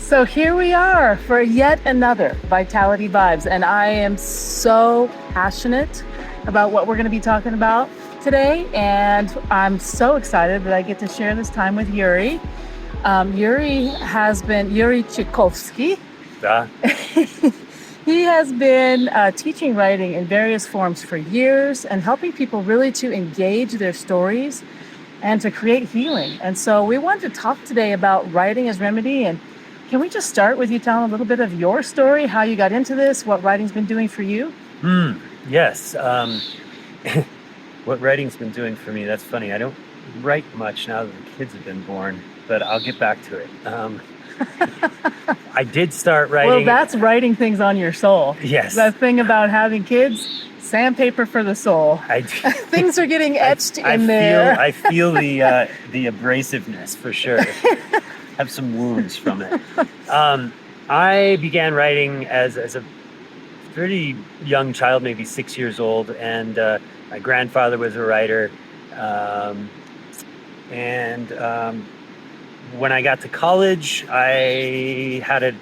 So here we are for yet another Vitality Vibes, and I am so passionate about what we're going to be talking about today, and I'm so excited that I get to share this time with Yuri. Yuri Chicovsky. He has been teaching writing in various forms for years and helping people really to engage their stories and to create healing. And so we wanted to talk today about writing as remedy. And can we just start with you telling a little bit of your story, how you got into this, what writing's been doing for you? Yes. What writing's been doing for me, that's funny. I don't write much now that the kids have been born, but I'll get back to it. I did start writing. Well, that's writing things on your soul. Yes. That thing about having kids, sandpaper for the soul. Things are getting etched in there. I feel the abrasiveness for sure. Have some wounds from it. I began writing as a pretty young child, maybe 6 years old, and my grandfather was a writer. When I got to college, I had an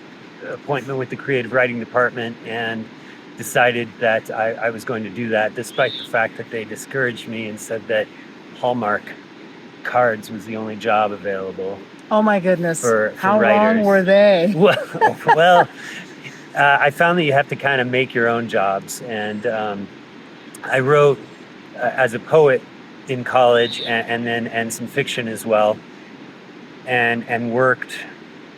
appointment with the creative writing department and decided that I was going to do that, despite the fact that they discouraged me and said that Hallmark cards was the only job available. Oh my goodness. For How writers. long were they? Well, I found that you have to kind of make your own jobs. And I wrote as a poet in college and some fiction as well. And worked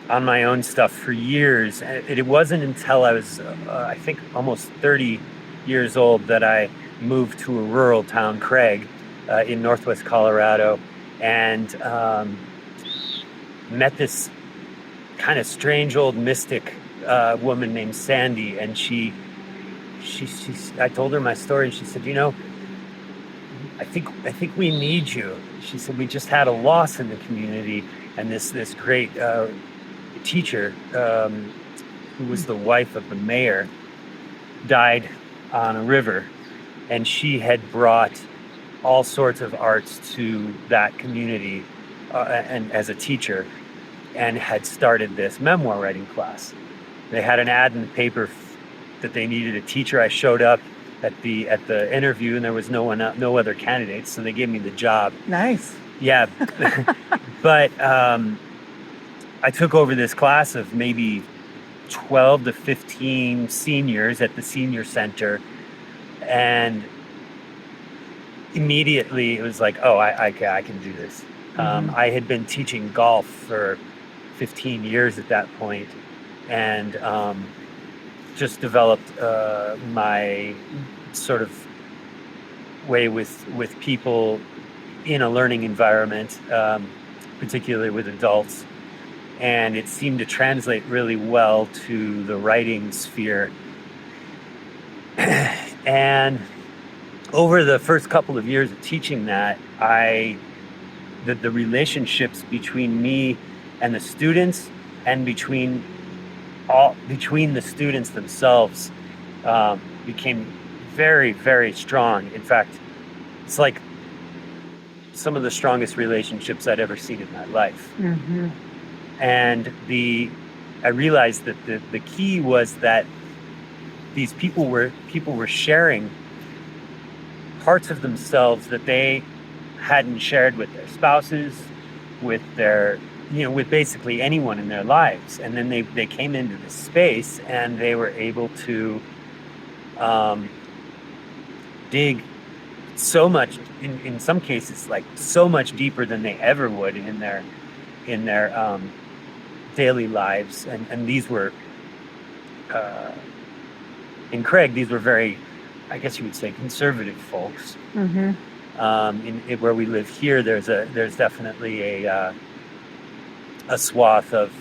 on my own stuff for years. It wasn't until I was, I think, almost 30 years old that I moved to a rural town, Craig, in northwest Colorado, and met this kind of strange old mystic woman named Sandy. And she I told her my story, and she said, I think we need you. She said, we just had a loss in the community. And this great teacher, who was the wife of the mayor, died on a river. And she had brought all sorts of arts to that community and as a teacher, and had started this memoir writing class. They had an ad in the paper that they needed a teacher. I showed up at the interview, and there was no other candidates, so they gave me the job. Nice. Yeah. But I took over this class of maybe 12 to 15 seniors at the senior center, and immediately it was like, oh, I can do this. Mm-hmm. I had been teaching golf for 15 years at that point, and just developed my sort of way with people in a learning environment, particularly with adults. And it seemed to translate really well to the writing sphere. And over the first couple of years of teaching that, the relationships between me and the students, and between the students themselves, became very, very strong. In fact, it's like some of the strongest relationships I'd ever seen in my life. Mm-hmm. And I realized that the key was that these people were sharing parts of themselves that they hadn't shared with their spouses, with their, with basically anyone in their lives. And then they came into this space, and they were able to dig so much, in some cases, like so much deeper than they ever would in their daily lives. And these were in Craig, these were very, I guess you would say, conservative folks. Mm-hmm. Where we live here, there's definitely a swath of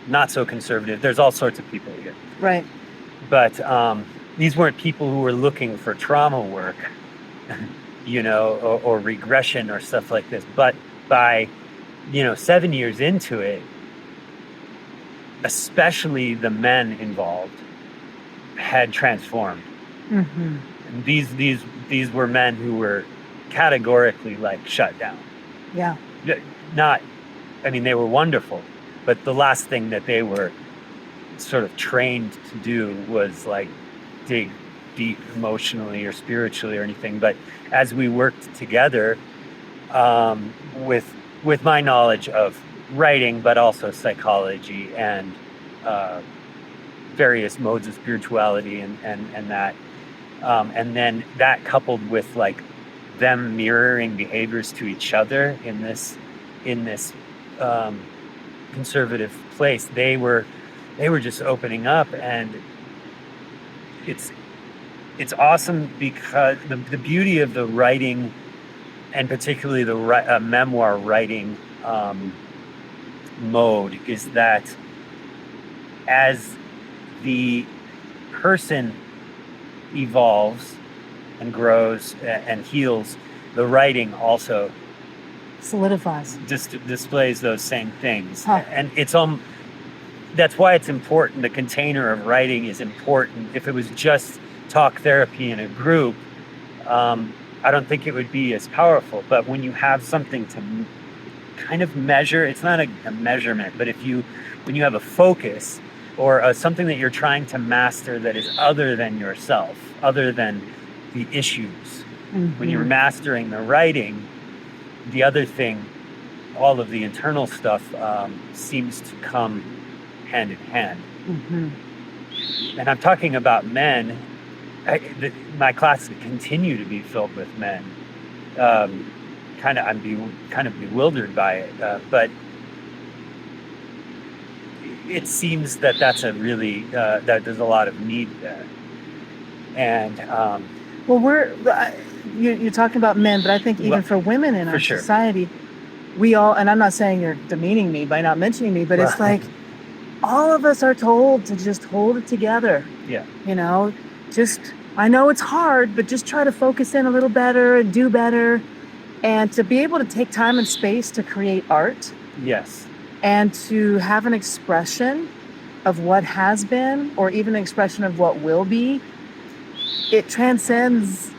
not so conservative. There's all sorts of people here, right? But these weren't people who were looking for trauma work, or regression or stuff like this. But by 7 years into it, especially the men involved had transformed. Mm-hmm. And these were men who were categorically shut down. Yeah. They were wonderful, but the last thing that they were sort of trained to do was like dig deep emotionally or spiritually or anything. But as we worked together, with my knowledge of writing, but also psychology and various modes of spirituality and that, and then that coupled with like them mirroring behaviors to each other in this conservative place, they were just opening up. And it's awesome because the beauty of the writing, and particularly the memoir writing mode, is that as the person evolves and grows and heals, the writing also Solidifies. displays those same things. Huh. And that's why it's important. The container of writing is important. If it was just talk therapy in a group, I don't think it would be as powerful. But when you have something to kind of measure, it's not a measurement, but when you have a focus or something that you're trying to master that is other than yourself, other than the issues, when you're mastering the writing, the other thing, all of the internal stuff seems to come hand in hand. And I'm talking about men. My classes continue to be filled with men. I'm kind of bewildered by it, but it seems that that's a really that there's a lot of need there. And Well, you're talking about men, but I think even for women in our society, we all, and I'm not saying you're demeaning me by not mentioning me, but it's like all of us are told to just hold it together. Yeah. I know it's hard, but just try to focus in a little better and do better, and to be able to take time and space to create art. Yes. And to have an expression of what has been, or even an expression of what will be. It transcends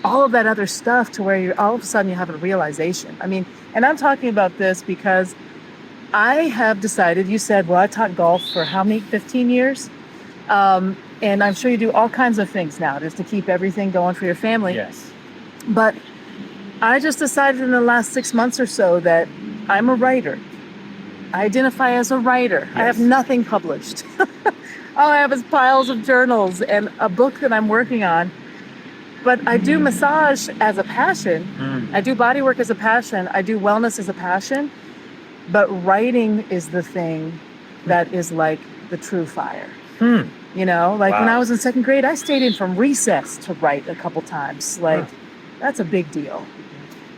all of that other stuff to where all of a sudden you have a realization. I mean, and I'm talking about this because I have decided, you said, well, I taught golf for how many, 15 years? And I'm sure you do all kinds of things now just to keep everything going for your family. Yes. But I just decided in the last 6 months or so that I'm a writer. I identify as a writer. Yes. I have nothing published. All I have is piles of journals and a book that I'm working on. But I do massage as a passion. I do body work as a passion. I do wellness as a passion. But writing is the thing that is like the true fire. When I was in second grade, I stayed in from recess to write a couple times. That's a big deal.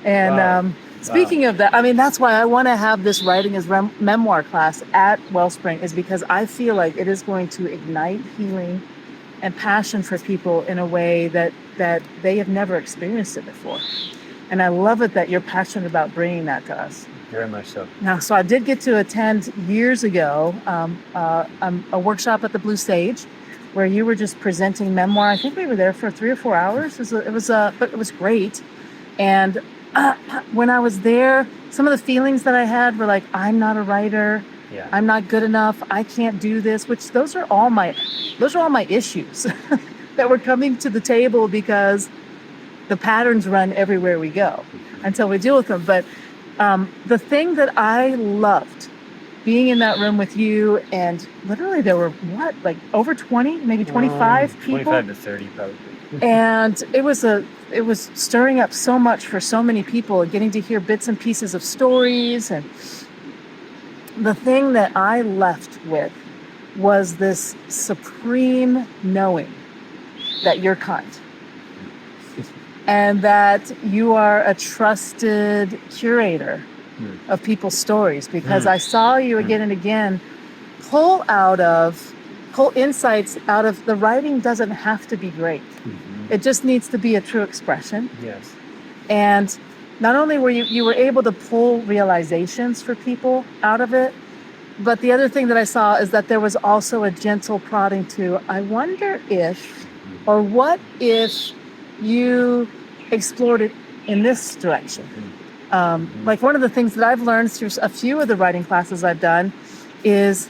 And speaking of that, I mean, that's why I want to have this writing as memoir class at Wellspring, is because I feel like it is going to ignite healing and passion for people in a way that they have never experienced it before. And I love it that you're passionate about bringing that to us. Very much so. Now, so I did get to attend years ago a workshop at the Blue Stage where you were just presenting memoir. I think we were there for 3 or 4 hours. But it was great. And when I was there, some of the feelings that I had were like, I'm not a writer. Yeah. I'm not good enough. I can't do this, which those are all my issues that were coming to the table because the patterns run everywhere we go until we deal with them. But the thing that I loved being in that room with you, and literally there were over 20, maybe 25 people? 25 to 30 probably. And it was stirring up so much for so many people, and getting to hear bits and pieces of stories. And the thing that I left with was this supreme knowing that you're kind and that you are a trusted curator of people's stories, because I saw you again and again pull insights out of the writing. Doesn't have to be great. It just needs to be a true expression. Yes. And not only were you were able to pull realizations for people out of it, but the other thing that I saw is that there was also a gentle prodding to, I wonder if, or what if you explored it in this direction? Like one of the things that I've learned through a few of the writing classes I've done is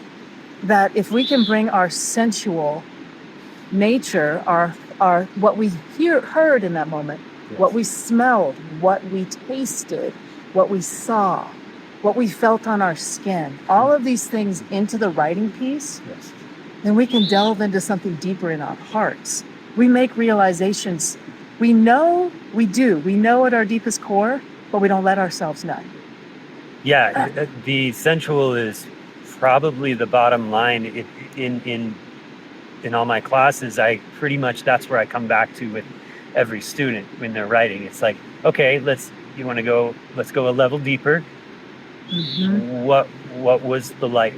that if we can bring our sensual nature, our what we heard in that moment, Yes. what we smelled, what we tasted, what we saw, what we felt on our skin, all of these things into the writing piece, Yes. then we can delve into something deeper in our hearts. We make realizations. We know at our deepest core, but we don't let ourselves know. Yeah, the sensual is probably the bottom line. In all my classes, I pretty much, that's where I come back to with every student when they're writing. It's like, okay, let's go a level deeper. Mm-hmm. What was the light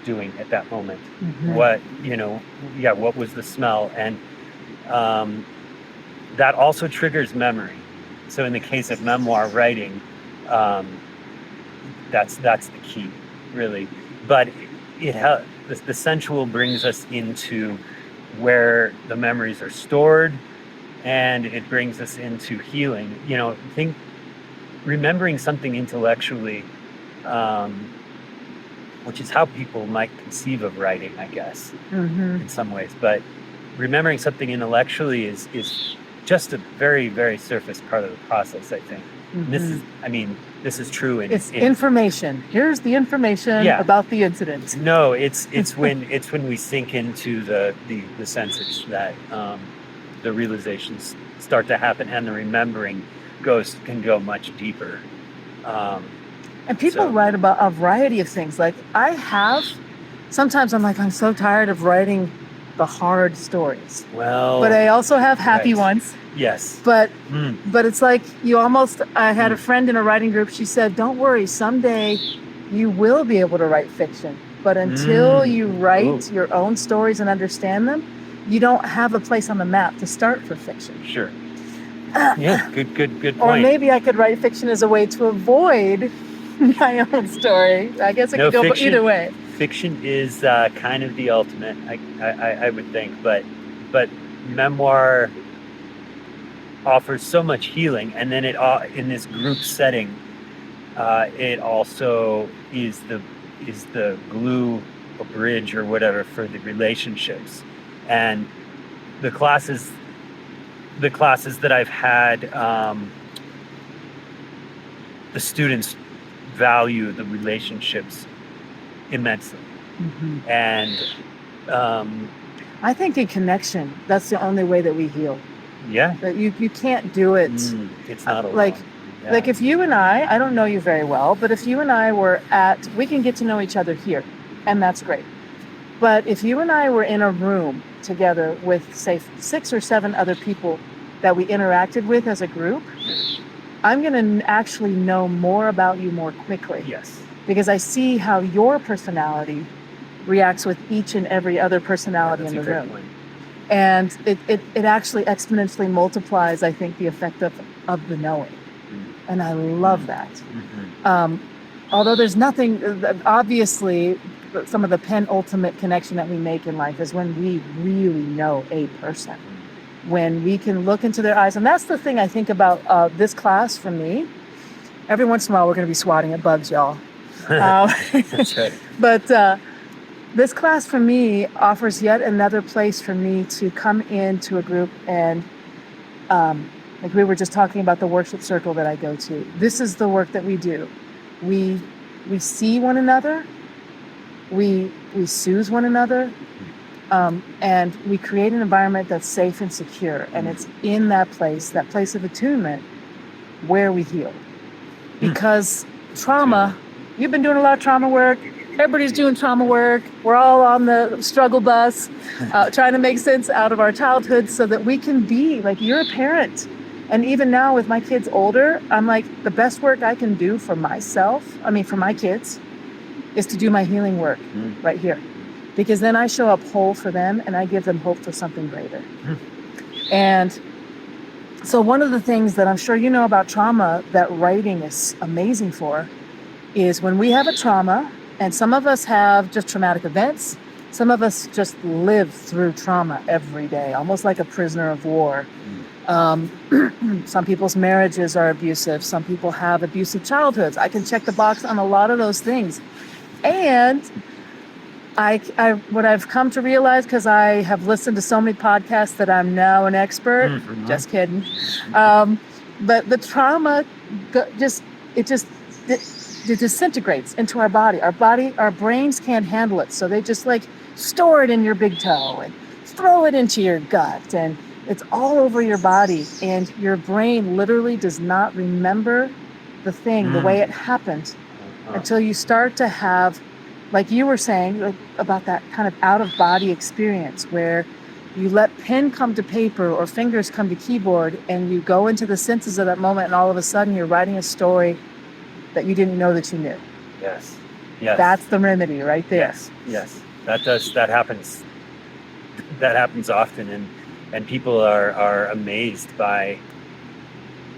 doing at that moment? Mm-hmm. What was the smell? And that also triggers memory. So in the case of memoir writing, that's the key, really. But the sensual brings us into where the memories are stored, and it brings us into healing. Remembering something intellectually, which is how people might conceive of writing, I guess, in some ways. But remembering something intellectually is just a very, very surface part of the process, I think. Mm-hmm. This is true. It's information. Here's the information about the incident. No, it's when we sink into the senses that the realizations start to happen, and the remembering can go much deeper. And people write about a variety of things. Like sometimes I'm like, I'm so tired of writing the hard stories. Well, but I also have happy ones. Yes. But it's like I had a friend in a writing group. She said, don't worry, someday you will be able to write fiction. But until you write your own stories and understand them, you don't have a place on the map to start for fiction. Sure. Yeah, good point. Or maybe I could write fiction as a way to avoid my own story. I guess it could go either way. Fiction is kind of the ultimate, I would think, but memoir offers so much healing, and then in this group setting, it also is the glue, a bridge, or whatever for the relationships. And the classes that I've had, the students value the relationships immensely. And I think in connection, that's the only way that we heal. Yeah. That you can't do it. It's not alone. Like if you and I don't know you very well, but if you and I we can get to know each other here, and that's great. But if you and I were in a room together with, say, 6 or 7 other people that we interacted with as a group, I'm going to actually know more about you more quickly. Yes. Because I see how your personality reacts with each and every other personality in the room. Point. And it actually exponentially multiplies, I think, the effect of the knowing. And I love that. Although there's nothing, obviously, some of the penultimate connection that we make in life is when we really know a person. When we can look into their eyes. And that's the thing I think about this class for me. Every once in a while, we're going to be swatting at bugs, y'all. That's right. But this class for me offers yet another place for me to come into a group and, like we were just talking about the worship circle that I go to. This is the work that we do. We see one another. We soothe one another. And we create an environment that's safe and secure. And it's in that place of attunement, where we heal. Because trauma, you've been doing a lot of trauma work. Everybody's doing trauma work. We're all on the struggle bus, trying to make sense out of our childhood so that we can be, like, you're a parent. And even now with my kids older, I'm like, the best work I can do for myself, for my kids, is to do my healing work right here. Because then I show up whole for them and I give them hope for something greater. And so one of the things that I'm sure you know about trauma that writing is amazing for is when we have a trauma, and some of us have just traumatic events, some of us just live through trauma every day, almost like a prisoner of war. Some people's marriages are abusive. Some people have abusive childhoods. I can check the box on a lot of those things. And what I've come to realize, because I have listened to so many podcasts that I'm now an expert. Just kidding. But the trauma it disintegrates into our body. Our brains can't handle it. So they just like store it in your big toe and throw it into your gut, and it's all over your body. And your brain literally does not remember the thing the way it happened until you start to have, like you were saying about that kind of out-of-body experience where you let pen come to paper or fingers come to keyboard, and you go into the senses of that moment, and all of a sudden you're writing a story that you didn't know that you knew. Yes. That's the remedy right there. Yes. That happens often, and people are amazed by.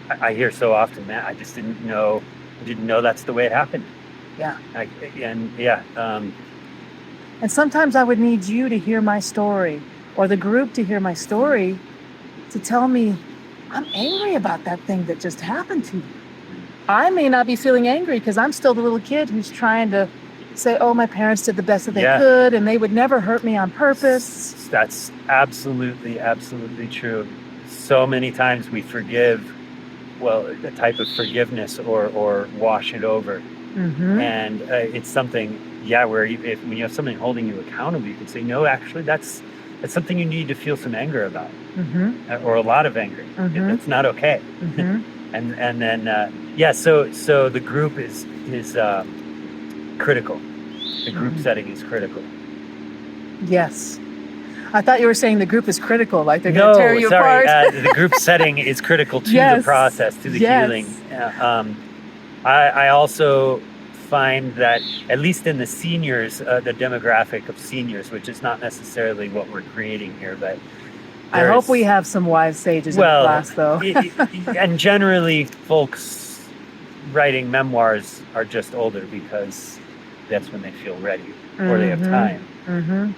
I hear so often, man, I just didn't know that's the way it happened. Yeah. And sometimes I would need you to hear my story, or the group to hear my story, to tell me, I'm angry about that thing that just happened to you. I may not be feeling angry because I'm still the little kid who's trying to say, oh, my parents did the best that they could, and they would never hurt me on purpose. That's absolutely true. So many times we forgive, a type of forgiveness or wash it over. And it's something, where when you have something holding you accountable, you can say, no, actually, that's something you need to feel some anger about, or a lot of anger. That's not okay. And then, so the group is critical. The group setting is critical. Yes. I thought you were saying the group is critical, like they're going to tear you apart. The group setting is critical to the process, to the healing. I also find that, at least in the seniors, the demographic of seniors, which is not necessarily what we're creating here, but I hope we have some wise sages in class, though. And generally, folks writing memoirs are just older because that's when they feel ready or they have time.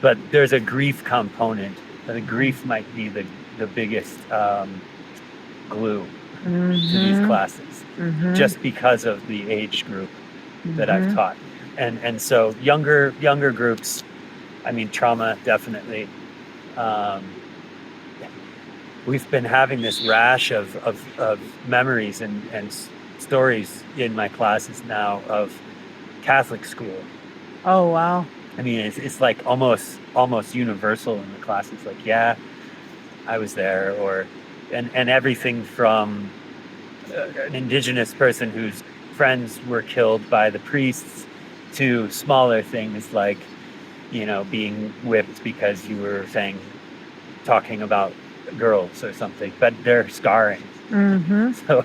But there's a grief component. The grief might be the biggest glue to these classes, just because of the age group that I've taught. And so younger groups, I mean, trauma, definitely. We've been having this rash of memories and stories in my classes now of Catholic school. Oh, wow. I mean, it's like almost universal in the classes. Like, I was there, and everything from an indigenous person whose friends were killed by the priests to smaller things like, being whipped because you were talking about girls or something, but they're scarring. So,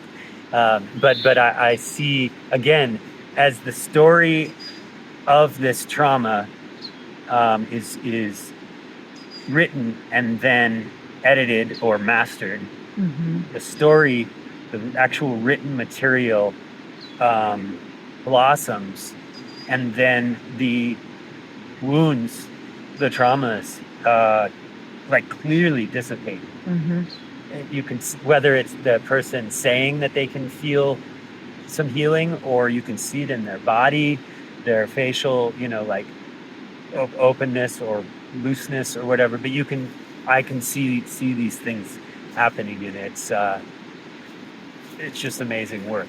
but I see, again, as the story of this trauma is written and then edited or mastered, the story, the actual written material blossoms, and then the wounds, the traumas, clearly dissipate. You can, whether it's the person saying that they can feel some healing, or you can see it in their body, their facial, openness or looseness or whatever. But I can see these things happening, and it's just amazing work.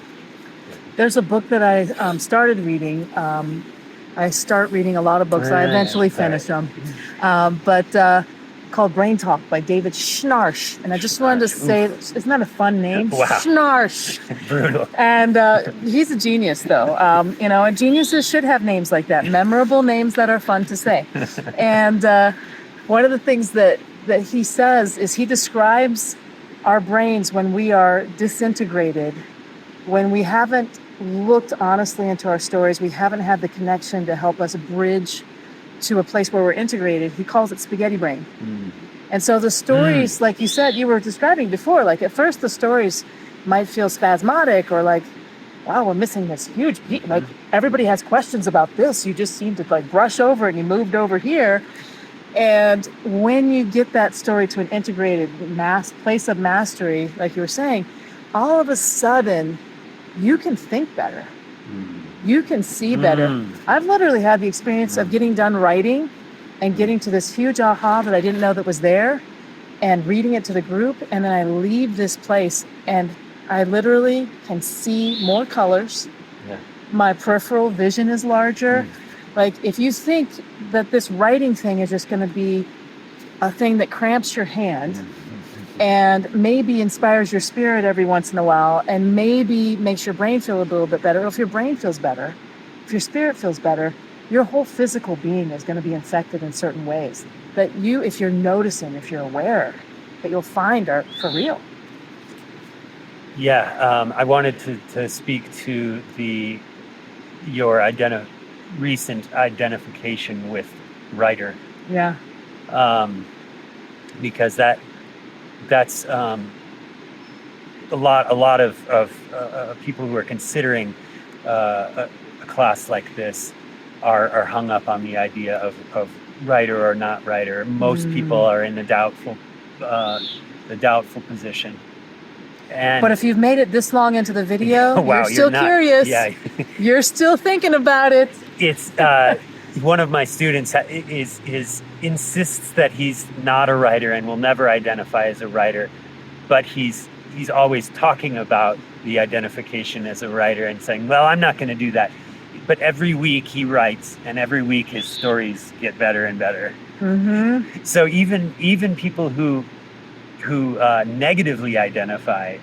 There's a book that I started reading. I start reading a lot of books. I eventually finish them. But called Brain Talk by David Schnarch. And I just wanted to say, isn't that a fun name? Wow. Schnarch. Brutal. And he's a genius, though. And geniuses should have names like that, memorable names that are fun to say. And one of the things that he says is he describes our brains when we are disintegrated, when we haven't looked honestly into our stories, we haven't had the connection to help us bridge to a place where we're integrated. He calls it spaghetti brain. And so the stories, like you said, you were describing before, like at first the stories might feel spasmodic, or like, wow, we're missing this huge piece. Like everybody has questions about this. You just seem to brush over it, and you moved over here. And when you get that story to an integrated place of mastery, like you were saying, all of a sudden you can think better. You can see better. I've literally had the experience of getting done writing and getting to this huge aha that I didn't know that was there, and reading it to the group, and then I leave this place and I literally can see more colors. Yeah. My peripheral vision is larger. Like, if you think that this writing thing is just going to be a thing that cramps your hand and maybe inspires your spirit every once in a while and maybe makes your brain feel a little bit better, if your brain feels better, if your spirit feels better, your whole physical being is going to be infected in certain ways that you, if you're noticing, if you're aware, that you'll find are for real. Yeah, I wanted to speak to your recent identification with writer. Yeah. Because that's a lot of people who are considering a class like this are hung up on the idea of writer or not writer. Most people are in the doubtful position. But if you've made it this long into the video, wow, you're still curious. Yeah. You're still thinking about it. It's one of my students insists that he's not a writer and will never identify as a writer, but he's always talking about the identification as a writer and saying, well, I'm not going to do that. But every week he writes, and every week his stories get better and better. So even people who negatively identify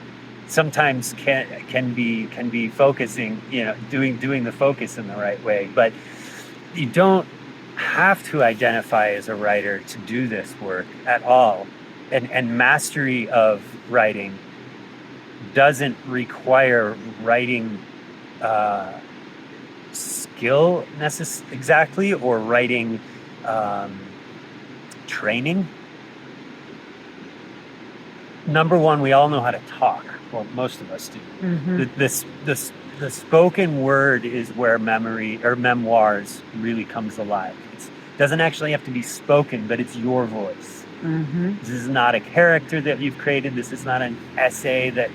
sometimes can be focusing, doing the focus in the right way. But you don't have to identify as a writer to do this work at all. And mastery of writing doesn't require writing skill exactly, or writing training. Number one, we all know how to talk. Well, most of us do. The spoken word is where memory or memoirs really comes alive. It doesn't actually have to be spoken, but it's your voice. This is not a character that you've created. This is not an essay that,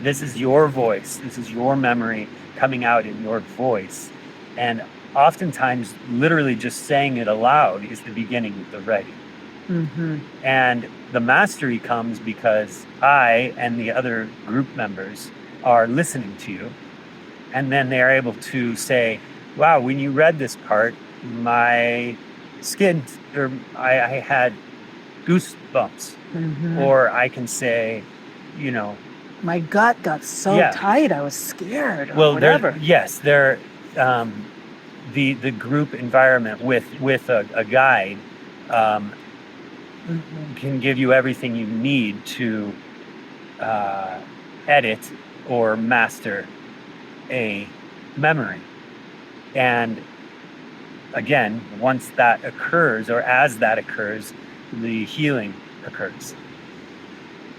this is your voice. This is your memory coming out in your voice. And oftentimes, literally just saying it aloud is the beginning of the writing. And the mastery comes because I and the other group members are listening to you. And then they are able to say, wow, when you read this part, my skin, or I had goosebumps. Or I can say, my gut got so tight, I was scared. Well, whatever. The group environment with a guide can give you everything you need to edit or master a memory. And again, once that occurs, or as that occurs, the healing occurs.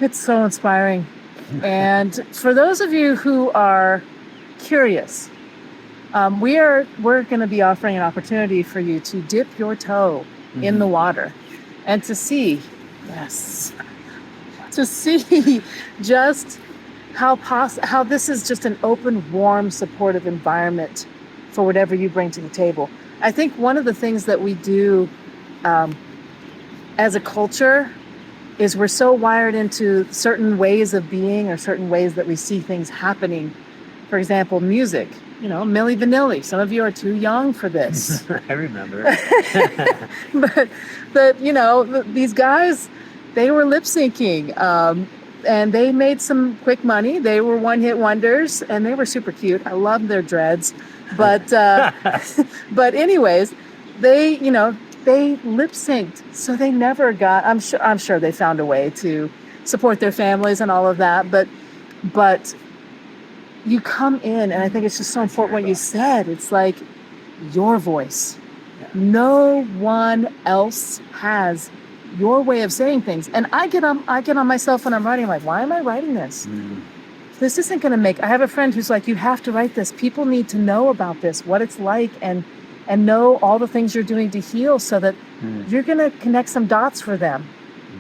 It's so inspiring. And for those of you who are curious, we're going to be offering an opportunity for you to dip your toe in the water and to see just how this is just an open, warm, supportive environment for whatever you bring to the table. I think one of the things that we do as a culture is we're so wired into certain ways of being or certain ways that we see things happening. For example, music, Milli Vanilli. Some of you are too young for this. I remember. but these guys, they were lip syncing, and they made some quick money. They were one-hit wonders, and they were super cute. I loved their dreads. But but anyways, they lip synced, so they never got. I'm sure they found a way to support their families and all of that. But you come in, and I think it's just so important what you said. It's like your voice. No one else has your way of saying things. And I get on myself when I'm writing. I'm like, why am I writing this? This isn't going to make. I have a friend who's like, you have to write this. People need to know about this, what it's like, and and know all the things you're doing to heal, so that Mm. you're going to connect some dots for them.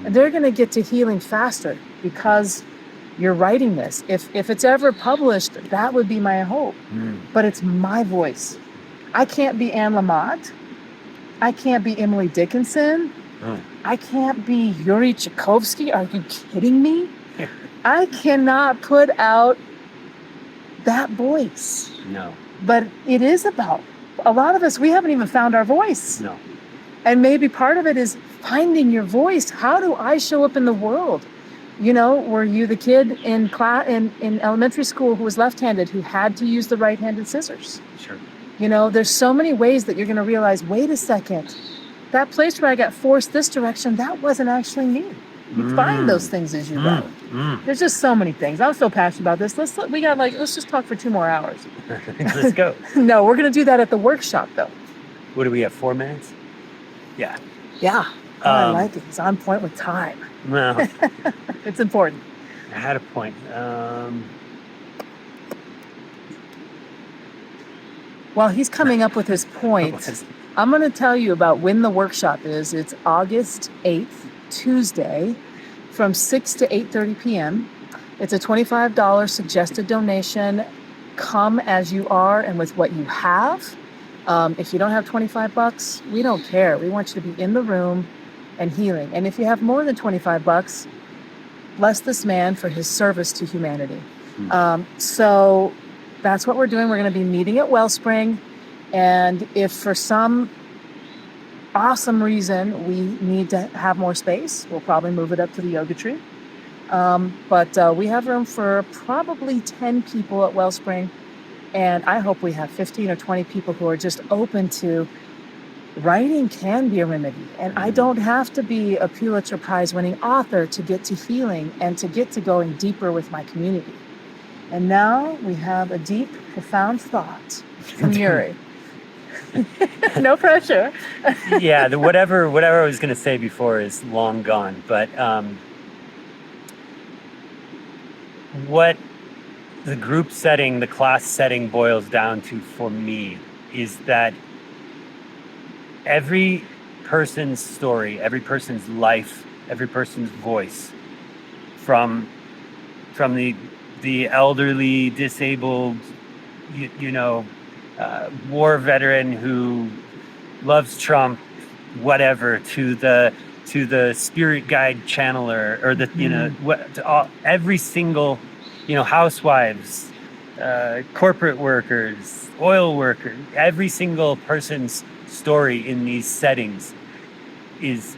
And they're going to get to healing faster because you're writing this. If it's ever published, that would be my hope. Mm. But it's my voice. I can't be Anne Lamott. I can't be Emily Dickinson. Mm. I can't be Yuri Chicovsky. Are you kidding me? I cannot put out that voice. No. But it is about, a lot of us, we haven't even found our voice. No. And maybe part of it is finding your voice. How do I show up in the world? You know, were you the kid in class in elementary school who was left-handed, who had to use the right-handed scissors? Sure. You know, there's so many ways that you're going to realize, wait a second, that place where I got forced this direction, that wasn't actually me. You find those things as you go. There's just so many things. I'm so passionate about this. Let's just talk for 2 more hours. Let's go. No, we're going to do that at the workshop, though. What do we have? 4 minutes? Yeah. Yeah. I like it. It's on point with time. Well, It's important. I had a point. While he's coming up with his point, I'm going to tell you about when the workshop is. It's August 8th, Tuesday, from 6 to 8:30 p.m. It's a $25 suggested donation. Come as you are and with what you have. If you don't have $25, we don't care. We want you to be in the room and healing. And if you have more than $25, bless this man for his service to humanity. So that's what we're doing. We're going to be meeting at Wellspring. And if for some awesome reason we need to have more space, we'll probably move it up to the yoga tree. But we have room for probably 10 people at Wellspring. And I hope we have 15 or 20 people who are just open to writing can be a remedy. And I don't have to be a Pulitzer Prize winning author to get to healing and to get to going deeper with my community. And now we have a deep, profound thought from Yuri. No pressure. Yeah, whatever I was going to say before is long gone. But what the group setting, the class setting boils down to for me is that every person's story, every person's life, every person's voice, from the elderly, disabled, war veteran who loves Trump, whatever, to the spirit guide channeler, or every single, housewives, corporate workers, oil workers, every single person's story in these settings is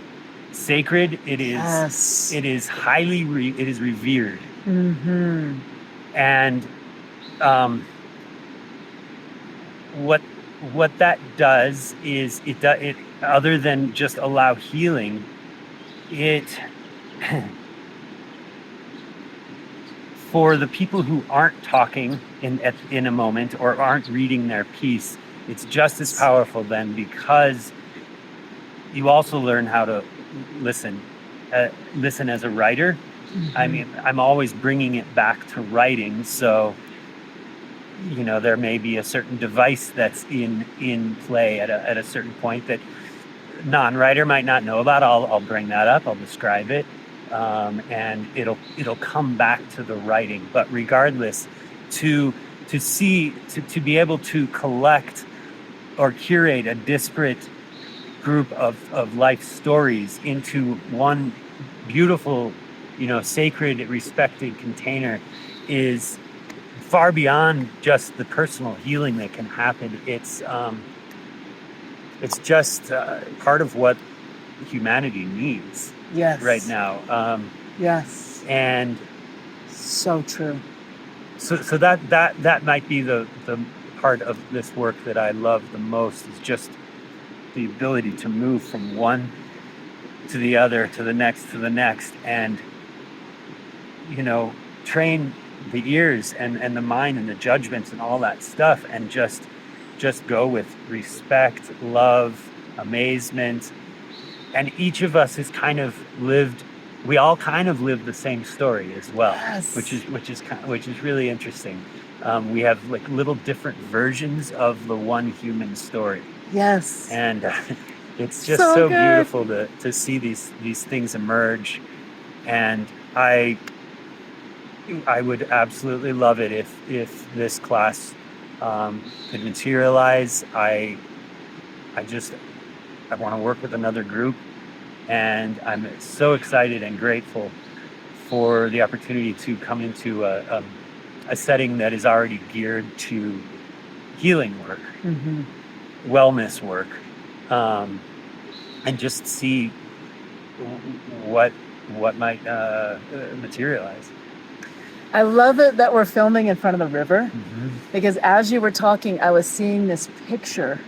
sacred. It is, Yes. it is it is revered. Mm-hmm. And what that does is it other than just allow healing, it for the people who aren't talking in a moment or aren't reading their piece, it's just as powerful then, because you also learn how to listen as a writer. Mm-hmm. I mean, I'm always bringing it back to writing, so there may be a certain device that's in play at a certain point that non-writer might not know about. I'll bring that up. I'll describe it, and it'll come back to the writing. But regardless, to be able to collect or curate a disparate group of life stories into one beautiful, sacred, respected container is far beyond just the personal healing that can happen. It's just part of what humanity needs. Yes. Right now. Yes. And so true. So that might be the part of this work that I love the most, is just the ability to move from one to the other, to the next, and train the ears and the mind and the judgments and all that stuff, and just go with respect, love, amazement. And each of us has we all kind of live the same story as well. Yes. which is really interesting. We have like little different versions of the one human story. Yes. And it's just So so good. beautiful to see these things emerge. And I would absolutely love it if this class could materialize. I want to work with another group, and I'm so excited and grateful for the opportunity to come into a setting that is already geared to healing work, Hmm. wellness work, and just see what might materialize. I love it that we're filming in front of the river, Mm-hmm. because as you were talking, I was seeing this picture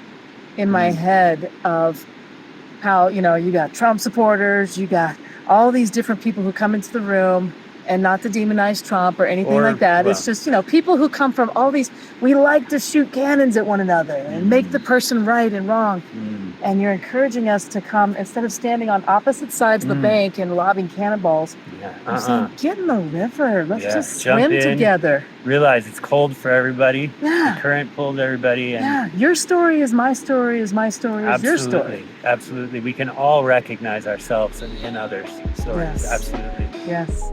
in my head of how, you got Trump supporters, you got all these different people who come into the room, and not to demonize Trump or anything like that. It's just, people who come from all these, we like to shoot cannons at one another and make the person right and wrong. And you're encouraging us to come, instead of standing on opposite sides of the bank and lobbing cannonballs, you're saying, get in the river. Let's just Jump swim in, together. Realize it's cold for everybody. Yeah. The current pulled everybody. And Your story is my story, is my story is your story. Absolutely. We can all recognize ourselves in others' stories. Yes. Absolutely. Yes.